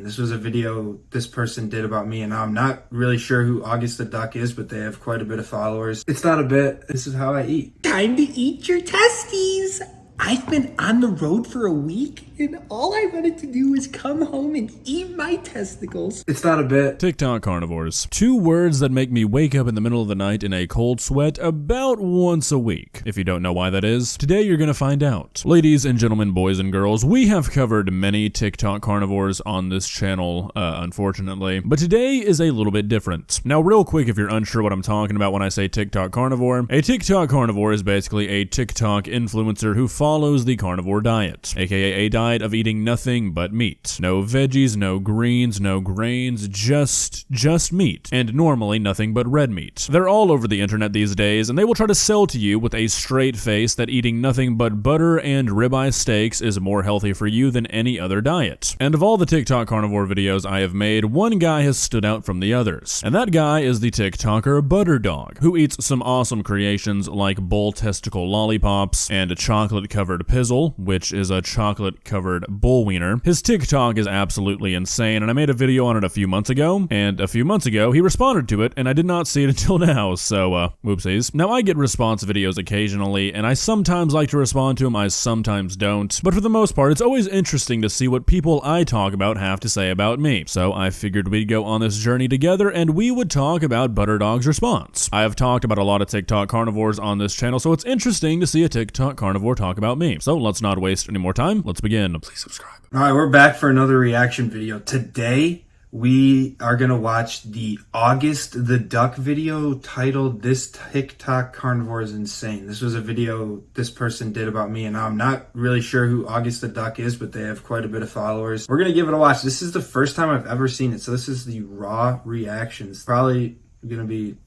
This was a video this person did about me, and I'm not really sure who AugustTheDuck is, but they have quite a bit of followers. It's not a bit. This is how I eat. Time to eat your testes. I've been on the road for a week, and all I wanted to do was come home and eat my testicles. It's not a bit. TikTok carnivores. 2 words that make me wake up in the middle of the night in a cold sweat about once a week. If you don't know why that is, today you're gonna find out. Ladies and gentlemen, boys and girls, we have covered many TikTok carnivores on this channel, unfortunately, but today is a little bit different. Now, real quick, if you're unsure what I'm talking about when I say TikTok carnivore, a TikTok carnivore is basically a TikTok influencer who follows the carnivore diet, aka a diet of eating nothing but meat. No veggies, no greens, no grains, just meat, and normally nothing but red meat. They're all over the internet these days, and they will try to sell to you with a straight face that eating nothing but butter and ribeye steaks is more healthy for you than any other diet. And of all the TikTok carnivore videos I have made, one guy has stood out from the others, and that guy is the TikToker ButterDog, who eats some awesome creations like bull testicle lollipops and a chocolate-covered pizzle, which is a chocolate-covered bull wiener. His TikTok is absolutely insane, and I made a video on it a few months ago, and a few months ago he responded to it, and I did not see it until now, so whoopsies. Now, I get response videos occasionally, and I sometimes like to respond to them, I sometimes don't, but for the most part, it's always interesting to see what people I talk about have to say about me. So I figured we'd go on this journey together, and we would talk about ButterDog's response. I have talked about a lot of TikTok carnivores on this channel, so it's interesting to see a TikTok carnivore talk about me. So let's not waste any more time. Let's begin. Please subscribe. All right, we're back for another reaction video. Today, we are going to watch the AugustTheDuck video titled "This TikTok Carnivore is Insane." This was a video this person did about me, and I'm not really sure who AugustTheDuck is, but they have quite a bit of followers. We're going to give it a watch. This is the first time I've ever seen it, so this is the raw reactions. Probably going to be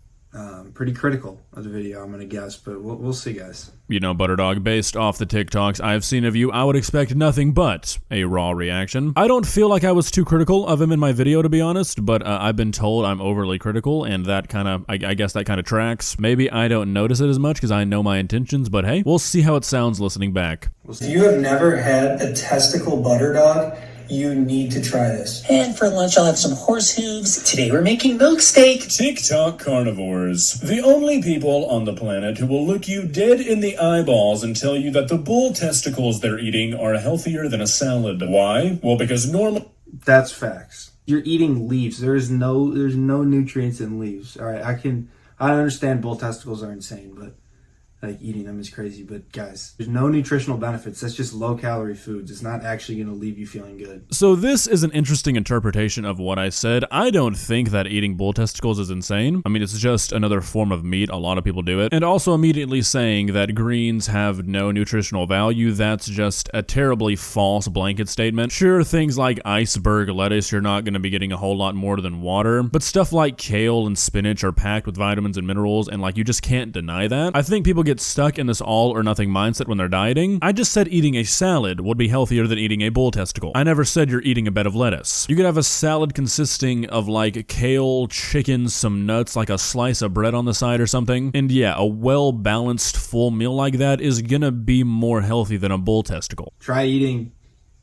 pretty critical of the video, I'm going to guess, but we'll see, guys. You know, ButterDog, based off the TikToks I've seen of you, I would expect nothing but a raw reaction. I don't feel like I was too critical of him in my video, to be honest, but I've been told I'm overly critical, and that kind of, I guess that kind of tracks. Maybe I don't notice it as much because I know my intentions, but hey, we'll see how it sounds listening back. If you have never had a testicle ButterDog, you need to try this. And for lunch, I'll have some horse hooves. Today we're making milk steak. TikTok carnivores. The only people on the planet who will look you dead in the eyeballs and tell you that the bull testicles they're eating are healthier than a salad. Why? Well, because normal... That's facts. You're eating leaves. There's no nutrients in leaves. All right, I understand bull testicles are insane, but like eating them is crazy. But guys, there's no nutritional benefits. That's just low calorie foods. It's not actually going to leave you feeling good. So this is an interesting interpretation of what I said. I don't think that eating bull testicles is insane. I mean, it's just another form of meat. A lot of people do it. And also immediately saying that greens have no nutritional value, that's just a terribly false blanket statement. Sure, things like iceberg lettuce, you're not going to be getting a whole lot more than water, but stuff like kale and spinach are packed with vitamins and minerals, and like you just can't deny that. I think people get stuck in this all or nothing mindset when they're dieting. I just said eating a salad would be healthier than eating a bull testicle. I never said you're eating a bed of lettuce. You could have a salad consisting of like kale, chicken, some nuts, like a slice of bread on the side or something. And yeah, a well-balanced full meal like that is gonna be more healthy than a bull testicle. Try eating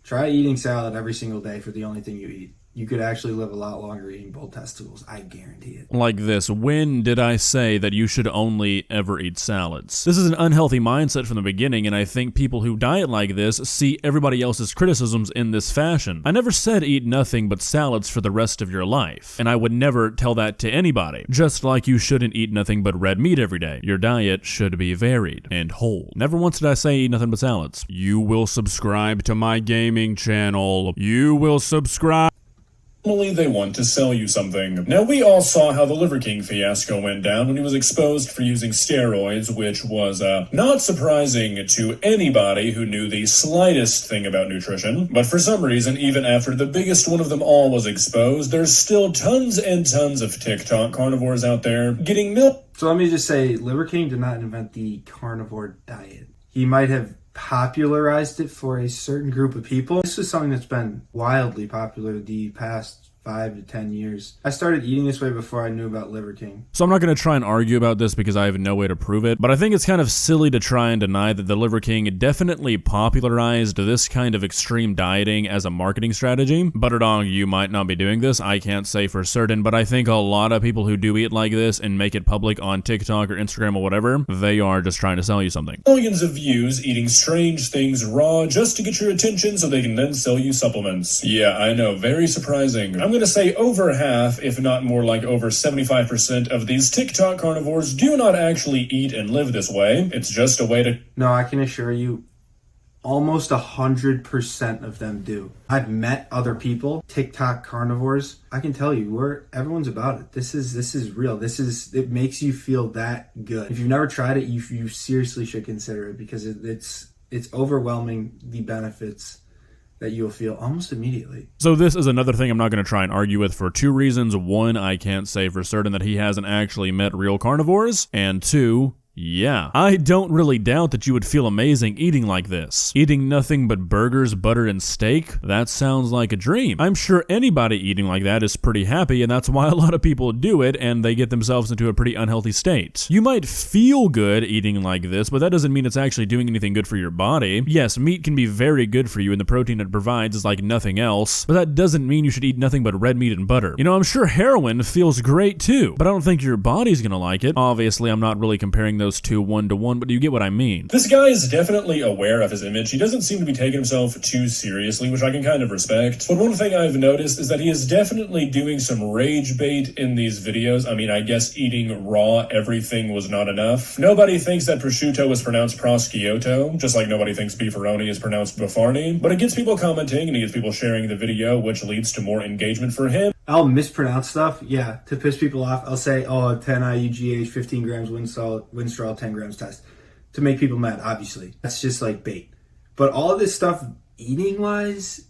salad every single day for the only thing you eat. You could actually live a lot longer eating bull testicles. I guarantee it. Like this, when did I say that you should only ever eat salads? This is an unhealthy mindset from the beginning, and I think people who diet like this see everybody else's criticisms in this fashion. I never said eat nothing but salads for the rest of your life, and I would never tell that to anybody. Just like you shouldn't eat nothing but red meat every day. Your diet should be varied and whole. Never once did I say eat nothing but salads. You will subscribe to my gaming channel. You will subscribe. Normally, they want to sell you something. Now, we all saw how the Liver King fiasco went down when he was exposed for using steroids, which was not surprising to anybody who knew the slightest thing about nutrition. But for some reason, even after the biggest one of them all was exposed, there's still tons and tons of TikTok carnivores out there getting milk. So let me just say, Liver King did not invent the carnivore diet. He might have popularized it for a certain group of people. This is something that's been wildly popular the past 5 to 10 years. I started eating this way before I knew about Liver King. So I'm not going to try and argue about this because I have no way to prove it, but I think it's kind of silly to try and deny that the Liver King definitely popularized this kind of extreme dieting as a marketing strategy. Butterdog, you might not be doing this, I can't say for certain, but I think a lot of people who do eat like this and make it public on TikTok or Instagram or whatever, they are just trying to sell you something. Millions of views eating strange things raw just to get your attention so they can then sell you supplements. Yeah, I know, very surprising. I'm gonna say over half, if not more like over 75% of these TikTok carnivores do not actually eat and live this way. It's just a way to... No, I can assure you, almost 100% of them do. I've met other people, TikTok carnivores. I can tell you, everyone's about it. This is real. It makes you feel that good. If you've never tried it, you seriously should consider it because it's overwhelming the benefits that you'll feel almost immediately. So this is another thing I'm not going to try and argue with for two reasons. One, I can't say for certain that he hasn't actually met real carnivores. And two, yeah, I don't really doubt that you would feel amazing eating like this. Eating nothing but burgers, butter, and steak? That sounds like a dream. I'm sure anybody eating like that is pretty happy, and that's why a lot of people do it, and they get themselves into a pretty unhealthy state. You might feel good eating like this, but that doesn't mean it's actually doing anything good for your body. Yes, meat can be very good for you, and the protein it provides is like nothing else, but that doesn't mean you should eat nothing but red meat and butter. You know, I'm sure heroin feels great too, but I don't think your body's gonna like it. Obviously, I'm not really comparing those two one-to-one, but you get what I mean. This guy is definitely aware of his image. He doesn't seem to be taking himself too seriously, which I can kind of respect. But one thing I've noticed is that he is definitely doing some rage bait in these videos. I mean, I guess eating raw everything was not enough. Nobody thinks that prosciutto is pronounced prosciutto, just like nobody thinks beefaroni is pronounced befarni. But it gets people commenting and it gets people sharing the video, which leads to more engagement for him. I'll mispronounce stuff, yeah, to piss people off. I'll say, 10 IUGH, 15 grams Winstrol, 10 grams test, to make people mad, obviously. That's just like bait. But all of this stuff, eating-wise,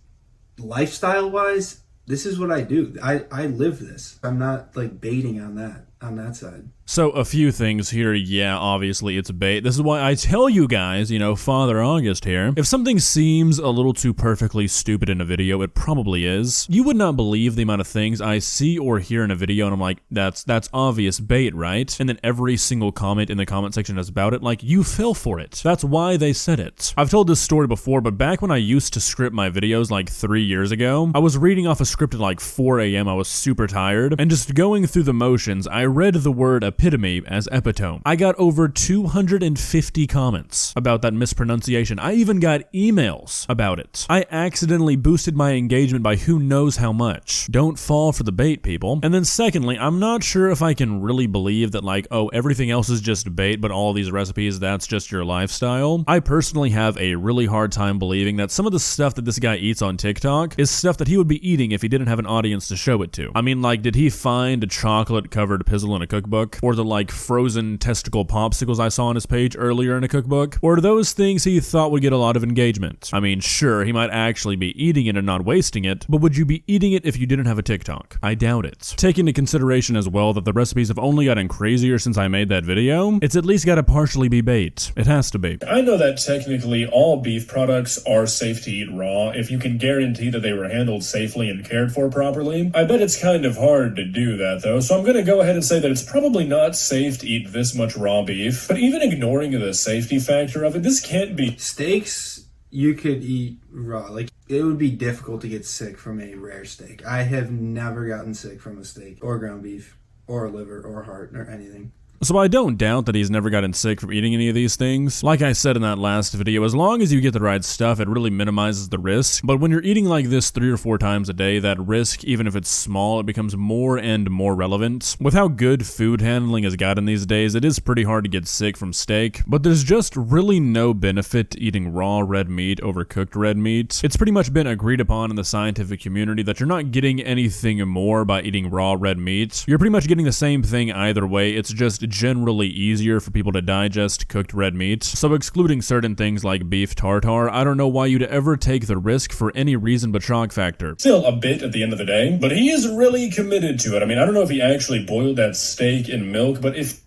lifestyle-wise, this is what I do. I live this. I'm not like baiting on that side. So a few things here. Yeah, obviously it's bait. This is why I tell you guys, you know, Father August here, if something seems a little too perfectly stupid in a video, it probably is. You would not believe the amount of things I see or hear in a video and I'm like, that's obvious bait, right? And then every single comment in the comment section is about it, like, you fell for it. That's why they said it. I've told this story before, but back when I used to script my videos like 3 years ago, I was reading off a script at like 4 a.m. I was super tired, and just going through the motions, I read the word epitome as epitome. I got over 250 comments about that mispronunciation. I even got emails about it. I accidentally boosted my engagement by who knows how much. Don't fall for the bait, people. And then secondly, I'm not sure if I can really believe that like, oh, everything else is just bait, but all these recipes, that's just your lifestyle. I personally have a really hard time believing that some of the stuff that this guy eats on TikTok is stuff that he would be eating if he didn't have an audience to show it to. I mean, like, did he find a chocolate-covered pizzle in a cookbook? Or the like frozen testicle popsicles I saw on his page earlier in a cookbook? Or are those things he thought would get a lot of engagement? I mean, sure, he might actually be eating it and not wasting it, but would you be eating it if you didn't have a TikTok? I doubt it. Take into consideration as well that the recipes have only gotten crazier since I made that video, it's at least gotta partially be bait. It has to be. I know that technically all beef products are safe to eat raw if you can guarantee that they were handled safely and cared for properly. I bet it's kind of hard to do that though, so I'm gonna go ahead and say that it's probably not safe to eat this much raw beef. But even ignoring the safety factor of it, this can't be... Steaks, you could eat raw. Like, it would be difficult to get sick from a rare steak. I have never gotten sick from a steak or ground beef or liver or heart or anything. So I don't doubt that he's never gotten sick from eating any of these things. Like I said in that last video, as long as you get the right stuff, it really minimizes the risk. But when you're eating like this 3 or 4 times a day, that risk, even if it's small, it becomes more and more relevant. With how good food handling has gotten these days, it is pretty hard to get sick from steak, but there's just really no benefit to eating raw red meat over cooked red meat. It's pretty much been agreed upon in the scientific community that you're not getting anything more by eating raw red meat. You're pretty much getting the same thing either way, it's just generally easier for people to digest cooked red meat. So excluding certain things like beef tartare, I don't know why you'd ever take the risk for any reason but shock factor. Still a bit at the end of the day, but he is really committed to it. I mean, I don't know if he actually boiled that steak in milk, but if...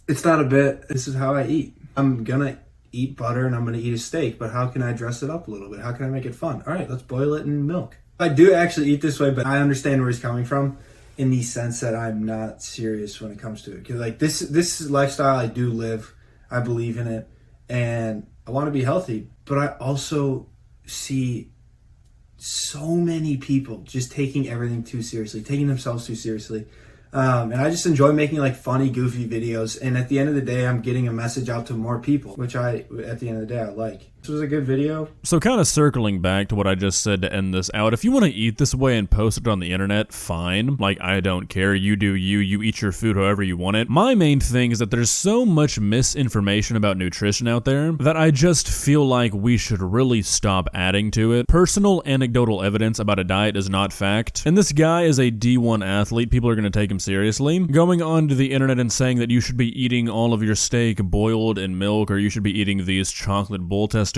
It's not a bit. This is how I eat. I'm gonna eat butter and I'm gonna eat a steak, but how can I dress it up a little bit? How can I make it fun? All right, let's boil it in milk. I do actually eat this way, but I understand where he's coming from in the sense that I'm not serious when it comes to it. Because like this lifestyle I do live, I believe in it, and I want to be healthy. But I also see so many people just taking everything too seriously, taking themselves too seriously. And I just enjoy making like funny, goofy videos. And at the end of the day, I'm getting a message out to more people, which at the end of the day, I like. This was a good video. So kind of circling back to what I just said to end this out, if you want to eat this way and post it on the internet, fine. Like, I don't care. You do you eat your food however you want it. My main thing is that there's so much misinformation about nutrition out there that I just feel like we should really stop adding to it. Personal anecdotal evidence about a diet is not fact. And this guy is a D1 athlete. People are going to take him seriously. Going onto the internet and saying that you should be eating all of your steak boiled in milk, or you should be eating these chocolate bull testicles,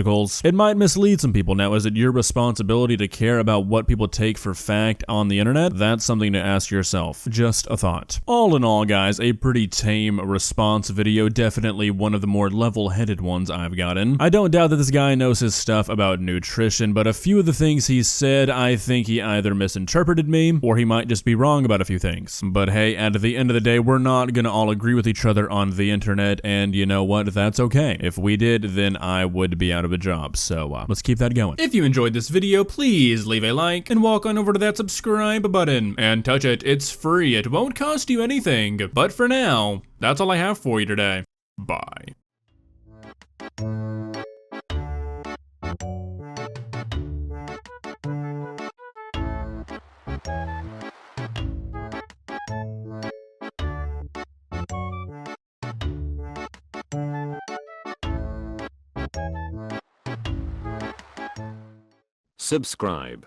it might mislead some people. Now, is it your responsibility to care about what people take for fact on the internet? That's something to ask yourself. Just a thought. All in all, guys, a pretty tame response video. Definitely one of the more level-headed ones I've gotten. I don't doubt that this guy knows his stuff about nutrition, but a few of the things he said, I think he either misinterpreted me, or he might just be wrong about a few things. But hey, at the end of the day, we're not gonna all agree with each other on the internet, and you know what? That's okay. If we did, then I would be out of a job, so let's keep that going. If you enjoyed this video, please leave a like and walk on over to that subscribe button and touch it. It's free. It won't cost you anything. But for now, that's all I have for you today. Bye. Subscribe.